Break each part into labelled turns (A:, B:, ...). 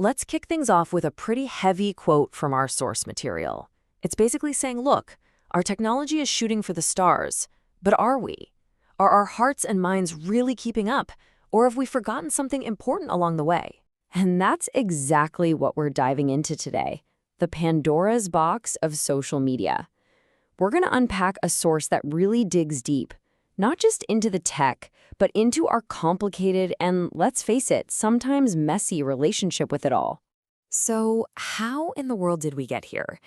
A: let's kick things off with a pretty heavy quote from our source material. It's basically saying, look, our technology is shooting for the stars, but are we? Are our hearts and minds really keeping up, or have we forgotten something important along the way? And that's exactly what we're diving into today, the Pandora's box of social media. We're going to unpack a source that really digs deep, not just into the tech, but into our complicated and, let's face it, sometimes messy relationship with it all. So, how in the world did we get here?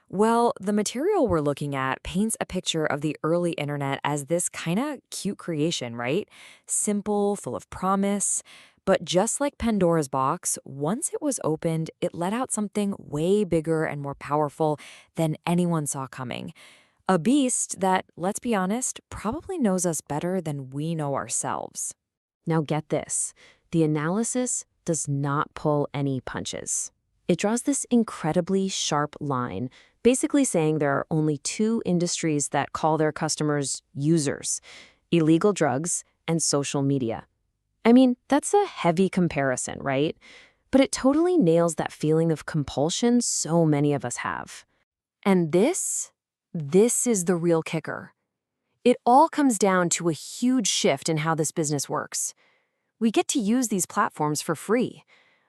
A: Well, the material we're looking at paints a picture of the early internet as this kind of cute creation, right? Simple, full of promise. But just like Pandora's box, once it was opened, it let out something way bigger and more powerful than anyone saw coming. A beast that, let's be honest, probably knows us better than we know ourselves. Now get this, the analysis does not pull any punches. It draws this incredibly sharp line, basically saying there are only two industries that call their customers users: illegal drugs and social media. I mean, that's a heavy comparison, right? But it totally nails that feeling of compulsion so many of us have. And this is the real kicker. It all comes down to a huge shift in how this business works. We get to use these platforms for free.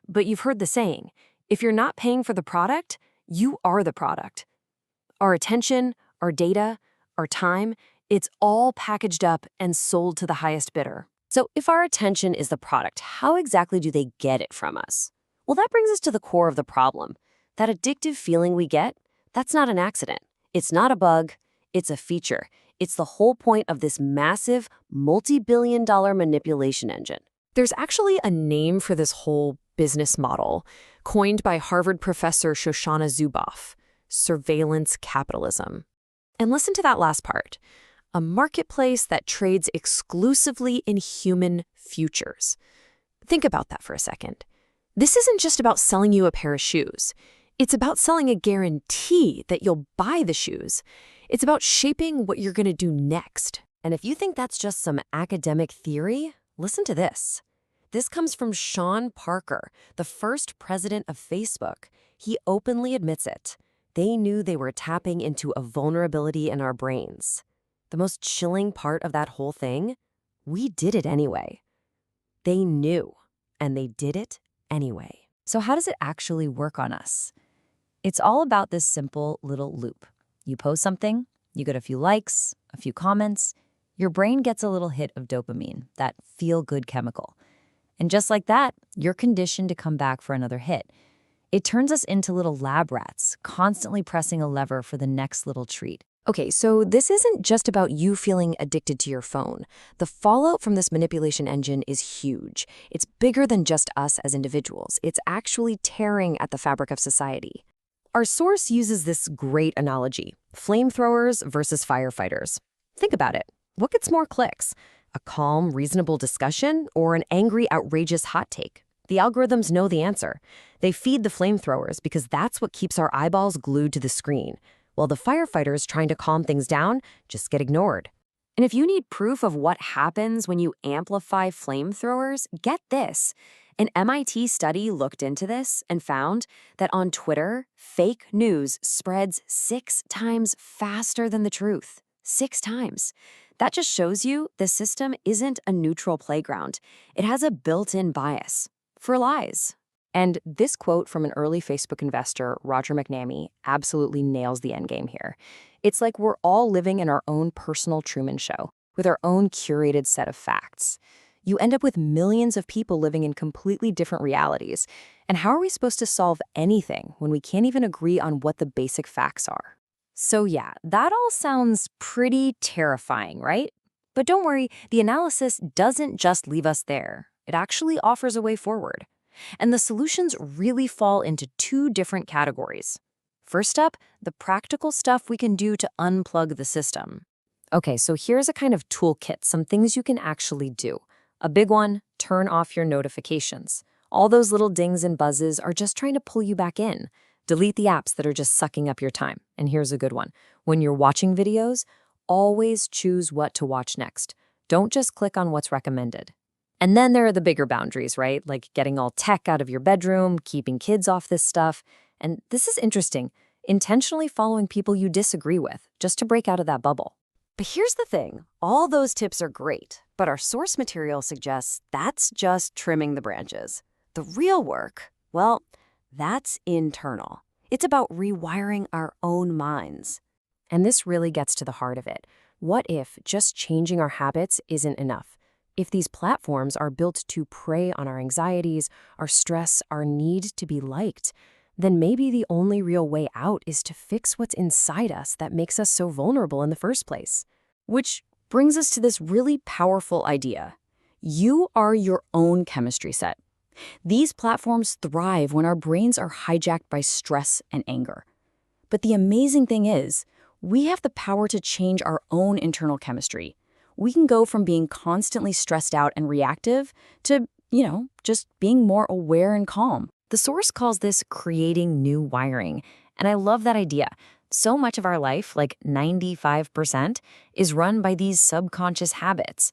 A: But you've heard the saying, if you're not paying for the product, you are the product. Our attention, our data, our time, it's all packaged up and sold to the highest bidder. So if our attention is the product, how exactly do they get it from us? Well, that brings us to the core of the problem. That addictive feeling we get, that's not an accident. It's not a bug, it's a feature. It's the whole point of this massive, multi-billion-dollar manipulation engine. There's actually a name for this whole business model, coined by Harvard professor Shoshana Zuboff: surveillance capitalism. And listen to that last part. A marketplace that trades exclusively in human futures. Think about that for a second. This isn't just about selling you a pair of shoes. It's about selling a guarantee that you'll buy the shoes. It's about shaping what you're going to do next. And if you think that's just some academic theory, listen to this. This comes from Sean Parker, the first president of Facebook. He openly admits it. They knew they were tapping into a vulnerability in our brains. The most chilling part of that whole thing? We did it anyway. They knew, and they did it anyway. So how does it actually work on us? It's all about this simple little loop. You post something, you get a few likes, a few comments, your brain gets a little hit of dopamine, that feel-good chemical. And just like that, you're conditioned to come back for another hit. It turns us into little lab rats, constantly pressing a lever for the next little treat. Okay, so this isn't just about you feeling addicted to your phone. The fallout from this manipulation engine is huge. It's bigger than just us as individuals. It's actually tearing at the fabric of society. Our source uses this great analogy: flamethrowers versus firefighters. Think about it. What gets more clicks? A calm, reasonable discussion or an angry, outrageous hot take? The algorithms know the answer. They feed the flamethrowers because that's what keeps our eyeballs glued to the screen, while the firefighters trying to calm things down just get ignored. And if you need proof of what happens when you amplify flamethrowers, get this. An MIT study looked into this and found that on Twitter, fake news spreads 6 times faster than the truth. 6 times. That just shows you the system isn't a neutral playground. It has a built-in bias for lies. And this quote from an early Facebook investor, Roger McNamee, absolutely nails the endgame here. It's like we're all living in our own personal Truman Show, with our own curated set of facts. You end up with millions of people living in completely different realities. And how are we supposed to solve anything when we can't even agree on what the basic facts are? So yeah, that all sounds pretty terrifying, right? But don't worry, the analysis doesn't just leave us there. It actually offers a way forward. And the solutions really fall into 2 different categories. First up, the practical stuff we can do to unplug the system. Okay, so here's a kind of toolkit, some things you can actually do. A big one, turn off your notifications. All those little dings and buzzes are just trying to pull you back in. Delete the apps that are just sucking up your time. And here's a good one. When you're watching videos, always choose what to watch next. Don't just click on what's recommended. And then there are the bigger boundaries, right? Like getting all tech out of your bedroom, keeping kids off this stuff. And this is interesting, intentionally following people you disagree with, just to break out of that bubble. But here's the thing, all those tips are great, but our source material suggests that's just trimming the branches. The real work, well, that's internal. It's about rewiring our own minds. And this really gets to the heart of it. What if just changing our habits isn't enough? If these platforms are built to prey on our anxieties, our stress, our need to be liked, then maybe the only real way out is to fix what's inside us that makes us so vulnerable in the first place. Which brings us to this really powerful idea. You are your own chemistry set. These platforms thrive when our brains are hijacked by stress and anger. But the amazing thing is, we have the power to change our own internal chemistry. We can go from being constantly stressed out and reactive to, just being more aware and calm. The source calls this creating new wiring. And I love that idea. So much of our life, like 95%, is run by these subconscious habits.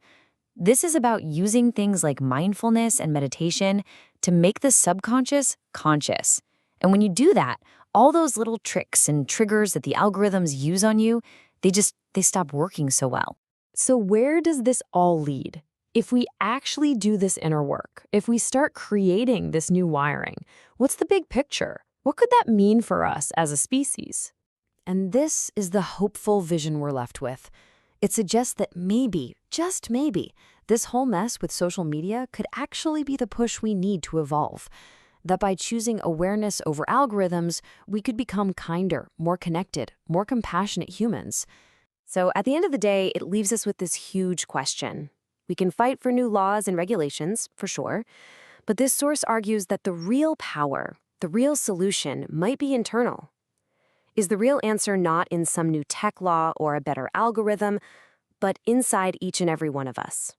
A: This is about using things like mindfulness and meditation to make the subconscious conscious. And when you do that, all those little tricks and triggers that the algorithms use on you, they stop working so well. So where does this all lead? If we actually do this inner work, if we start creating this new wiring, what's the big picture? What could that mean for us as a species? And this is the hopeful vision we're left with. It suggests that maybe, just maybe, this whole mess with social media could actually be the push we need to evolve. That by choosing awareness over algorithms, we could become kinder, more connected, more compassionate humans. So at the end of the day, it leaves us with this huge question. We can fight for new laws and regulations, for sure, but this source argues that the real power, the real solution, might be internal. Is the real answer not in some new tech law or a better algorithm, but inside each and every one of us?